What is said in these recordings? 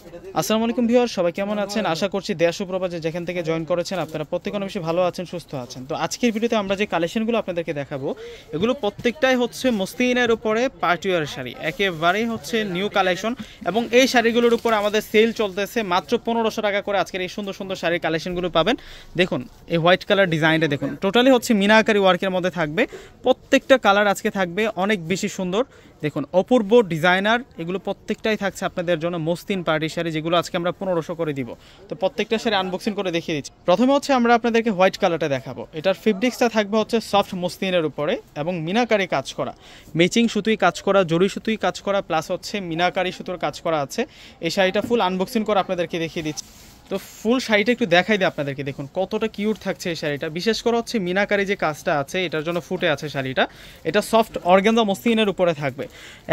আসসালামু আলাইকুম ভিউয়ার, সবাই কেমন আছেন? আশা করছি দেশ ও প্রবাসে যেখান থেকে জয়েন করেছেন আপনারা প্রত্যেকে অনেক বেশি ভালো আছেন, সুস্থ আছেন। তো আজকের ভিডিওতে আমরা যে কালেকশনগুলো আপনাদেরকে দেখাবো এগুলো প্রত্যেকটাই হচ্ছে মসলিনের উপরে পার্টিওয়ার শাড়ি, একেবারেই হচ্ছে নিউ কালেকশন। এবং এই শাড়িগুলোর উপর আমাদের সেল চলতেছে মাত্র 1500 টাকা করে। আজকের এই সুন্দর সুন্দর শাড়ির কালেকশনগুলো পাবেন। দেখুন এই হোয়াইট কালার ডিজাইনটা দেখুন, টোটালি হচ্ছে মিনাকারি ওয়ার্কের মধ্যে থাকবে। প্রত্যেকটা কালার আজকে থাকবে অনেক বেশি সুন্দর। দেখুন অপূর্ব ডিজাইনার, এগুলো প্রত্যেকটাই থাকছে আপনাদের জন্য মসলিন পার্টি শাড়ি, যেগুলো আজকে আমরা 1500 করে দিব। তো প্রত্যেকটা শাড়ি আনবক্সিং করে দেখিয়ে দিচ্ছি। প্রথমে হচ্ছে আমরা আপনাদেরকে হোয়াইট কালারটা দেখাবো। এটার ফেব্রিক্সটা থাকবে হচ্ছে সফট মসলিনের উপরে এবং মিনাকারি কাজ করা, ম্যাচিং সুতুই কাজ করা, জরি সুতুই কাজ করা, প্লাস হচ্ছে মিনাকারি সুতোর কাজ করা আছে। এই শাড়িটা ফুল আনবক্সিং করে আপনাদেরকে দেখিয়ে দিচ্ছি। তো ফুল শাড়িটা একটু দেখাই দিই আপনাদেরকে। দেখুন কতটা কিউট থাকছে এই শাড়িটা, বিশেষ করে হচ্ছে মিনাকারি যে কাজটা আছে এটার জন্য ফুটে আছে শাড়িটা। এটা সফট অর্গানজা মসলিনের উপরে থাকবে।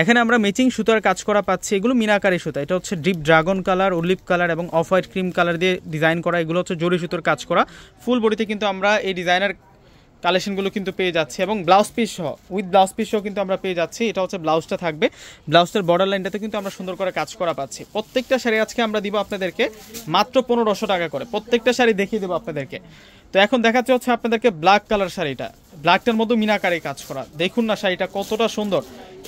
এখানে আমরা ম্যাচিং সুতার কাজ করা পাচ্ছি, এগুলো মিনাকারি সুতা। এটা হচ্ছে deep dragon colour, olive colour এবং অফ হোয়াইট ক্রিম কালার দিয়ে ডিজাইন করা। এগুলো হচ্ছে জরি সুতোর কাজ করা। ফুল বডিতে কিন্তু আমরা এই ডিজাইনার কালেকশনগুলো কিন্তু পেয়ে যাচ্ছি এবং ব্লাউজ পিস সহ, উইথ ব্লাউজ পিস সহ কিন্তু আমরা পেয়ে যাচ্ছি। এটা হচ্ছে ব্লাউজটা থাকবে, ব্লাউজটার বর্ডার লাইনটাতে কিন্তু আমরা সুন্দর করে কাজ করা পাচ্ছি। প্রত্যেকটা শাড়ি আজকে আমরা দিব আপনাদেরকে মাত্র 1500 টাকা করে। প্রত্যেকটা শাড়ি দেখিয়ে দেবো আপনাদেরকে। তো এখন দেখাচ্ছে হচ্ছে আপনাদেরকে ব্ল্যাক কালার শাড়িটা, ব্ল্যাকটার মধ্যে মিনাকারি কাজ করা। দেখুন না শাড়িটা কতটা সুন্দর।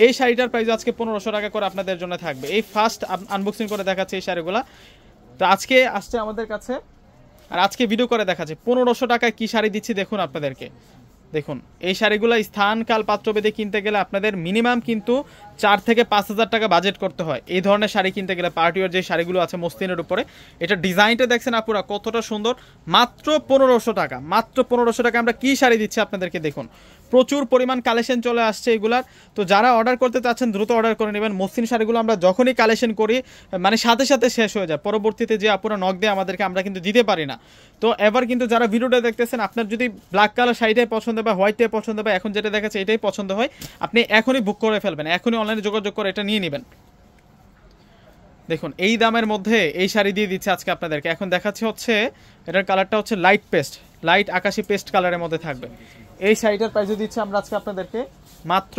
এই শাড়িটার প্রাইস আজকে 1500 টাকা করে আপনাদের জন্য থাকবে। এই ফার্স্ট আনবক্সিং করে দেখাচ্ছে এই শাড়িগুলা। তো আজকে আসছে আমাদের কাছে আর আজকে ভিডিও করে দেখাচ্ছে 1500 টাকায় কি শাড়ি দিচ্ছি দেখুন আপনাদেরকে। দেখুন এই শাড়িগুলো স্থান কাল পাত্রভেদে কিনতে গেলে আপনাদের মিনিমাম কিন্তু 4 থেকে 5000 টাকা বাজেট করতে হয় এই ধরনের শাড়ি কিনতে গেলে। পার্টিওয়ার যে শাড়িগুলো আছে মসলিনের উপরে, এটা ডিজাইনটা দেখছেন আপুরা কতটা সুন্দর। মাত্র 1500 টাকা, মাত্র 1500 টাকা আমরা কি শাড়ি দিচ্ছি আপনাদেরকে দেখুন। প্রচুর পরিমাণ কালেকশন চলে আসছে এগুলার। তো যারা অর্ডার করতে চাচ্ছেন দ্রুত অর্ডার করে নেবেন। মসলিন শাড়িগুলো আমরা যখনই কালেকশন করি মানে সাথে সাথে শেষ হয়ে যায়, পরবর্তীতে যে আপুরা নক দিয়ে আমাদেরকে আমরা কিন্তু দিতে পারি না। তো এবার কিন্তু যারা ভিডিওটা দেখতেছেন আপনার যদি ব্ল্যাক কালার শাড়িটাই পছন্দ বা হোয়াইটটাই পছন্দ বা এখন যেটা দেখাচ্ছে এটাই পছন্দ হয়, আপনি এখনই বুক করে ফেলবেন, এখনই অনলাইনে যোগাযোগ করে এটা নিয়ে নেবেন। দেখুন এই দামের মধ্যে এই শাড়ি দিয়ে দিচ্ছে আজকে আপনাদেরকে। এখন দেখাচ্ছে হচ্ছে এটার কালারটা হচ্ছে লাইট পেস্ট, লাইট আকাশি পেস্ট কালারের মধ্যে থাকবে। এই শাড়িটার প্রাইস দিচ্ছে আমরা আজকে আপনাদেরকে মাত্র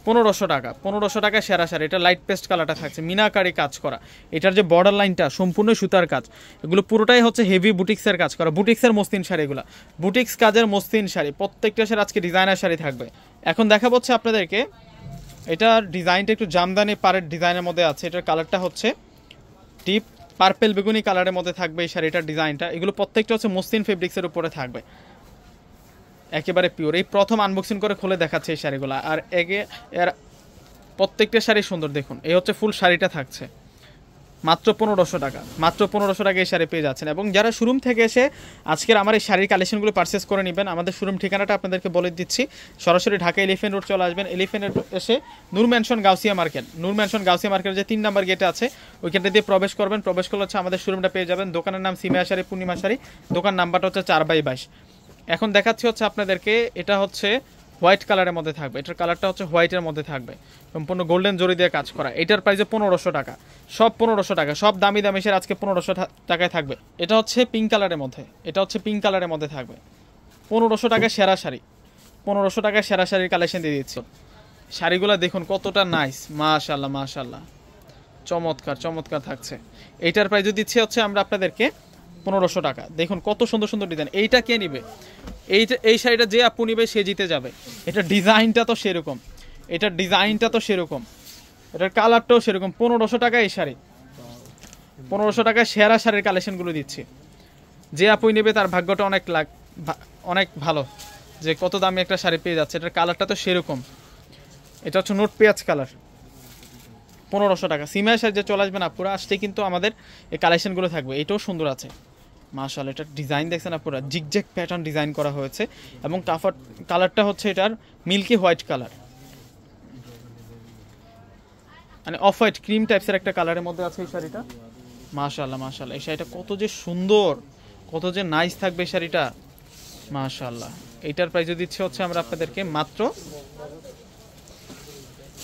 1500 টাকা। 1500 টাকায় সেরা শাড়ি। এটা লাইট পেস্ট কালারটা থাকছে, মিনাকারি কাজ করা। এটার যে বর্ডার লাইনটা সম্পূর্ণ সুতার কাজ, এগুলো পুরোটাই হচ্ছে হেভি বুটিক্সের কাজ করা, বুটিক্সের মসলিন শাড়ি। এগুলো বুটিক্স কাজের মসলিন শাড়ি, প্রত্যেকটা শাড়ি আজকে ডিজাইনার শাড়ি থাকবে। এখন দেখাবো হচ্ছে আপনাদেরকে এটার ডিজাইনটা একটু জামদানি পাড়ের ডিজাইনের মধ্যে আছে। এটার কালারটা হচ্ছে ডিপ পার্পেল বেগুনি কালারের মধ্যে থাকবে এই শাড়িটার ডিজাইনটা। এগুলো প্রত্যেকটা হচ্ছে মসলিন ফেব্রিক্সের উপরে থাকবে, একেবারে পিওর। এই প্রথম আনবক্সিং করে খুলে দেখাচ্ছে এই শাড়িগুলো। আর এর প্রত্যেকটা শাড়ি সুন্দর। দেখুন এই হচ্ছে ফুল শাড়িটা থাকছে মাত্র 1500 টাকা। মাত্র 1500 টাকা এই শাড়ি পেয়ে যাচ্ছেন। এবং যারা শোরুম থেকে এসে আজকের আমার এই শাড়ির কালেকশনগুলো পারচেস করে নেবেন, আমাদের শোরুম ঠিকানাটা আপনাদেরকে বলে দিচ্ছি। সরাসরি ঢাকা এলিফ্যান্ট রোড চলে আসবেন। এলিফ্যান্ট রোড এসে নূর ম্যানশন গাউসিয়া মার্কেট, নূর ম্যানশন গাউসিয়া মার্কেটের যে 3 নাম্বার গেটে আছে ওইখানটা দিয়ে প্রবেশ করবেন। প্রবেশ করলে হচ্ছে আমাদের শোরুমটা পেয়ে যাবেন। দোকানের নাম সিমিয়া শাড়ি, পূর্ণিমা শাড়ি। দোকান নাম্বারটা হচ্ছে 4/22। এখন দেখাচ্ছি হচ্ছে আপনাদেরকে এটা হচ্ছে হোয়াইট কালারের মধ্যে থাকবে। এটার কালারটা হচ্ছে হোয়াইটের মধ্যে থাকবে, সম্পূর্ণ গোল্ডেন জরি দিয়ে কাজ করা। এটার প্রাইসে 1500 টাকা, সব 1500 টাকা, সব দামি দামি সের আজকে 1500 টাকায় থাকবে। এটা হচ্ছে পিঙ্ক কালারের মধ্যে, এটা হচ্ছে পিঙ্ক কালারের মধ্যে থাকবে। 1500 টাকায় সেরা শাড়ি, 1500 টাকায় সেরা শাড়ির কালেকশন দিয়ে দিচ্ছি। শাড়িগুলো দেখুন কতটা নাইস, মাশাআল্লাহ মাশাআল্লাহ, চমৎকার চমৎকার থাকছে। এইটার প্রাইস দিচ্ছি হচ্ছে আমরা আপনাদেরকে 1500 টাকা। দেখুন কত সুন্দর সুন্দর ডিজাইন। এইটা কে নিবে, এই শাড়িটা যে আপু নিবে সে জিতে যাবে। এটা ডিজাইনটা তো সেরকম, এটার ডিজাইনটা তো সেরকম, এটার কালারটাও সেরকম। 1500 টাকা এই শাড়ি, 1500 টাকায় সেরা শাড়ির কালেকশনগুলো দিচ্ছি। যে আপুই নেবে তার ভাগ্যটা অনেক ভালো যে কত দামি একটা শাড়ি পেয়ে যাচ্ছে। এটার কালারটা তো সেরকম। এটা হচ্ছে নোট পেঁয়াজ কালার, 1500 টাকা। সিমিয়া শাড়ি যে চলে আসবেন আপুরা, আসতে কিন্তু আমাদের এই কালেকশনগুলো থাকবে। এটাও সুন্দর আছে মাশাআল্লাহ। এটার ডিজাইন দেখছেন আপুরা, জিগজ্যাগ প্যাটার্ন ডিজাইন করা হয়েছে এবং কালারটা হচ্ছে এটার মিল্কি হোয়াইট কালার, মানে অফ হোয়াইট ক্রিম টাইপসের একটা কালারের মধ্যে আছে এই শাড়িটা। মাশাআল্লাহ মাশাআল্লাহ, এই শাড়িটা কত যে সুন্দর, কত যে নাইস থাকবে এই শাড়িটা মাশাআল্লাহ। এইটার প্রাইস দিচ্ছে হচ্ছে আমরা আপনাদেরকে মাত্র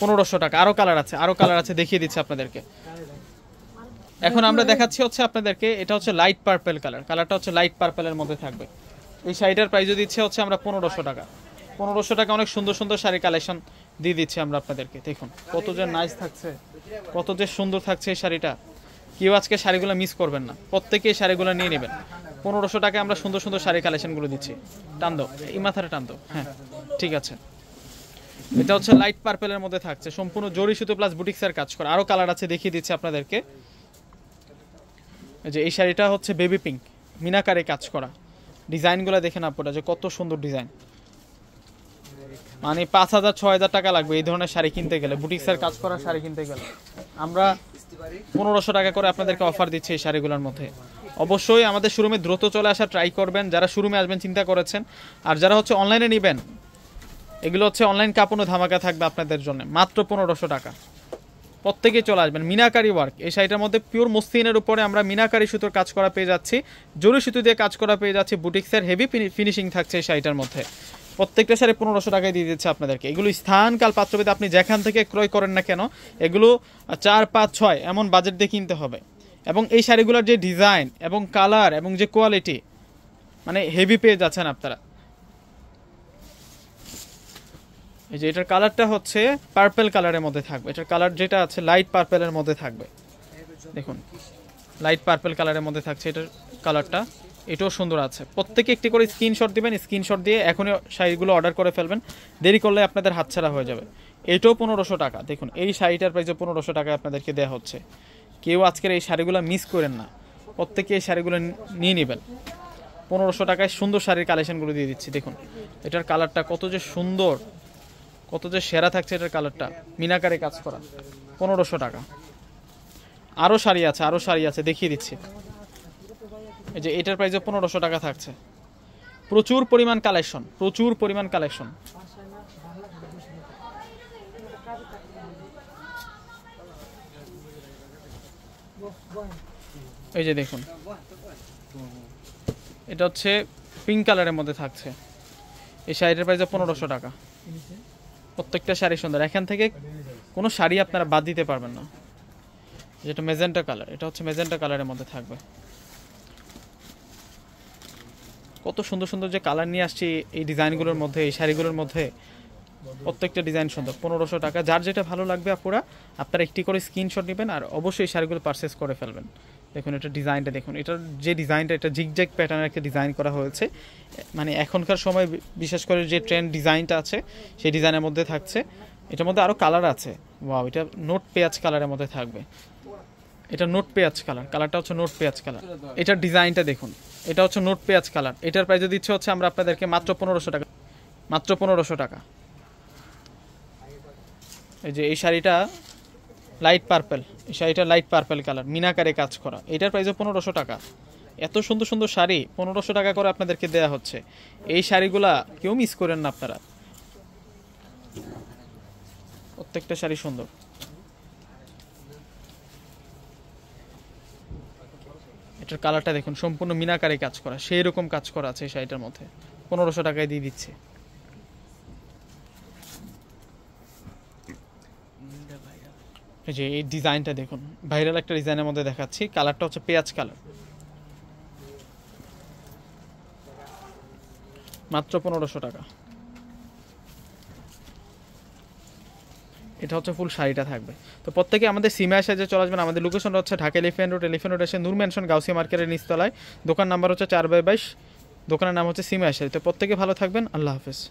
1500 টাকা। আরো কালার আছে, আরো কালার আছে, দেখিয়ে দিচ্ছি আপনাদেরকে। এখন আমরা দেখাচ্ছি হচ্ছে আপনাদেরকে এটা হচ্ছে লাইট পার্পল কালার, কালারটা হচ্ছে লাইট পার্পলের মধ্যে থাকবে। এই শাড়িটার প্রাইস দিচ্ছে হচ্ছে আমরা 1500 টাকা। 1500 টাকা অনেক সুন্দর সুন্দর শাড়ি কালেকশন দিয়ে দিচ্ছি আমরা আপনাদেরকে। দেখুন কত যে নাইস থাকছে, কত যে সুন্দর থাকছে এই শাড়িটা। কেউ আজকে শাড়িগুলো মিস করবেন না, প্রত্যেকে এই শাড়িগুলো নিয়ে নেবেন। 1500 টাকায় আমরা সুন্দর সুন্দর শাড়ি কালেকশনগুলো দিচ্ছি। টান দাও, এই মাথাটা টান দাও। হ্যাঁ ঠিক আছে। এটা হচ্ছে লাইট পার্পেলের মধ্যে থাকছে, সম্পূর্ণ জরি সুতো প্লাস বুটিক্সের কাজ করা। আরও কালার আছে, দেখিয়ে দিচ্ছি আপনাদেরকে। এই যে এই শাড়িটা হচ্ছে বেবি পিঙ্ক, মিনাকারে কাজ করা। ডিজাইনগুলো দেখেন আপনারা যে কত সুন্দর ডিজাইন। মানে 5000-6000 টাকা লাগবে এই ধরনের শাড়ি কিনতে গেলে, বুটিক্সের কাজ করা শাড়ি কিনতে গেলে। আমরা 1500 টাকা করে আপনাদেরকে অফার দিচ্ছি এই শাড়িগুলোর মধ্যে। অবশ্যই আমাদের শোরুমে দ্রুত চলে আসা ট্রাই করবেন, যারা শোরুমে আসবেন চিন্তা করেছেন। আর যারা হচ্ছে অনলাইনে নেবেন, এগুলো হচ্ছে অনলাইন কাপড়ও ধামাকা থাকবে আপনাদের জন্য, মাত্র 1500 টাকা। প্রত্যেকেই চলে আসবেন। মিনাকারি ওয়ার্ক, এই শাড়িটার মধ্যে পিওর মসলিনের উপরে আমরা মিনাকারি সুতোর কাজ করা পেয়ে যাচ্ছি, জরি সুতো দিয়ে কাজ করা পেয়ে যাচ্ছি, বুটিক্সের হেভি ফিনিশিং থাকছে এই শাড়িটার মধ্যে। প্রত্যেকটা শাড়ি 1500 টাকায় দিয়ে দিচ্ছে আপনাদেরকে। এগুলো স্থানকাল পাত্রভেদে আপনি যেখান থেকে ক্রয় করেন না কেন, এগুলো 4, 5, 6 এমন বাজেট দিয়ে কিনতে হবে। এবং এই শাড়িগুলোর যে ডিজাইন এবং কালার এবং যে কোয়ালিটি, মানে হেভি পেয়ে যাচ্ছেন আপনারা। এই যে এটার কালারটা হচ্ছে পার্পল কালারের মধ্যে থাকবে। এটার কালার যেটা আছে লাইট পার্পলের মধ্যে থাকবে। দেখুন লাইট পার্পল কালারের মধ্যে থাকছে এটার কালারটা। এটাও সুন্দর আছে। প্রত্যেকে একটি করে স্ক্রিনশট দিবেন, স্ক্রিনশট দিয়ে এখনই শাড়িগুলো অর্ডার করে ফেলবেন, দেরি করলে আপনাদের হাতছাড়া হয়ে যাবে। এটাও 1500 টাকা। দেখুন এই শাড়িটার প্রাইসও 1500 টাকা আপনাদেরকে দেওয়া হচ্ছে। কেউ আজকের এই শাড়িগুলো মিস করেন না, প্রত্যেকে এই শাড়িগুলো নিয়ে নেবেন। 1500 টাকায় সুন্দর শাড়ির কালেকশনগুলো দিয়ে দিচ্ছি। দেখুন এটার কালারটা কত যে সুন্দর, কত যে সেরা থাকছে এটার কালারটা, মিনাকারে কাজ করা। 1500 টাকা। আরও শাড়ি আছে, আরও শাড়ি আছে, দেখিয়ে দিচ্ছি। এই যে এটার প্রাইসে 1500 টাকা থাকছে। প্রচুর পরিমাণ কালেকশন, প্রচুর পরিমাণ কালেকশন। এই যে দেখুন এটা হচ্ছে পিঙ্ক কালারের মধ্যে থাকছে। এই শাড়িটার প্রাইসে 1500 টাকা। প্রত্যেকটা শাড়ি সুন্দর, এখান থেকে কোনো শাড়ি আপনারা বাদ দিতে পারবেন না। যেটা মেজেন্টা কালার, এটা হচ্ছে মেজেন্টা কালারের মধ্যে থাকবে। কত সুন্দর সুন্দর যে কালার নিয়ে আসছি এই ডিজাইনগুলোর মধ্যে, এই শাড়িগুলোর মধ্যে। প্রত্যেকটা ডিজাইন সুন্দর। 1500 টাকা। যার যেটা ভালো লাগবে আপনারা একটি করে স্ক্রিনশট নেবেন আর অবশ্যই এই শাড়িগুলো পারচেস করে ফেলবেন। দেখুন এটা ডিজাইনটা দেখুন, এটার যে ডিজাইনটা, এটা জিগজ্যাগ প্যাটার্নের একটা ডিজাইন করা হয়েছে। মানে এখনকার সময় বিশেষ করে যে ট্রেন্ড ডিজাইনটা আছে সেই ডিজাইনের মধ্যে থাকছে। এটার মধ্যে আরও কালার আছে। ওয়াও, এটা নোট পেঁয়াজ কালারের মধ্যে থাকবে। এটা নোট পেঁয়াজ কালার, কালারটা হচ্ছে নোট পেঁয়াজ কালার। এটার ডিজাইনটা দেখুন, এটা হচ্ছে নোট পেঁয়াজ কালার। এটার প্রাইসে দিচ্ছে হচ্ছে আমরা আপনাদেরকে মাত্র 1500 টাকা, মাত্র 1500 টাকা। এই যে এই শাড়িটা লাইট পার্পল, এই শাড়িটা লাইট পার্পল কালার, মিনাকারে কাজ করা। এটার প্রাইসে 1500 টাকা। এত সুন্দর সুন্দর শাড়ি 1500 টাকা করে আপনাদেরকে দেওয়া হচ্ছে। এই শাড়িগুলা কেউ মিস করেন না আপনারা, প্রত্যেকটা শাড়ি সুন্দর। এটার কালারটা দেখুন, সম্পূর্ণ মিনাকারে কাজ করা, সেই রকম কাজ করা আছে এই শাড়িটার মধ্যে। 1500 টাকায় দিয়ে দিচ্ছে। এই যে এই ডিজাইনটা দেখুন, ভাইরাল একটা ডিজাইনের মধ্যে দেখাচ্ছি। কালারটা হচ্ছে পেঁয়াজ কালার, মাত্র 1500 টাকা। এটা হচ্ছে ফুল শাড়িটা থাকবে। তো প্রত্যেকে আমাদের সিমায় সাইজে চলে আসবেন। আমাদের লোকেশনটা হচ্ছে ঢাকা এলিফ্যান্ট রোড এসে নূর ম্যানশন গাউসিয়া মার্কেটের নিচতলায়। দোকান নাম্বার হচ্ছে 4/22, দোকানের নাম হচ্ছে সিমায় সাইজ। তো প্রত্যেকে ভালো থাকবেন, আল্লাহ হাফেজ।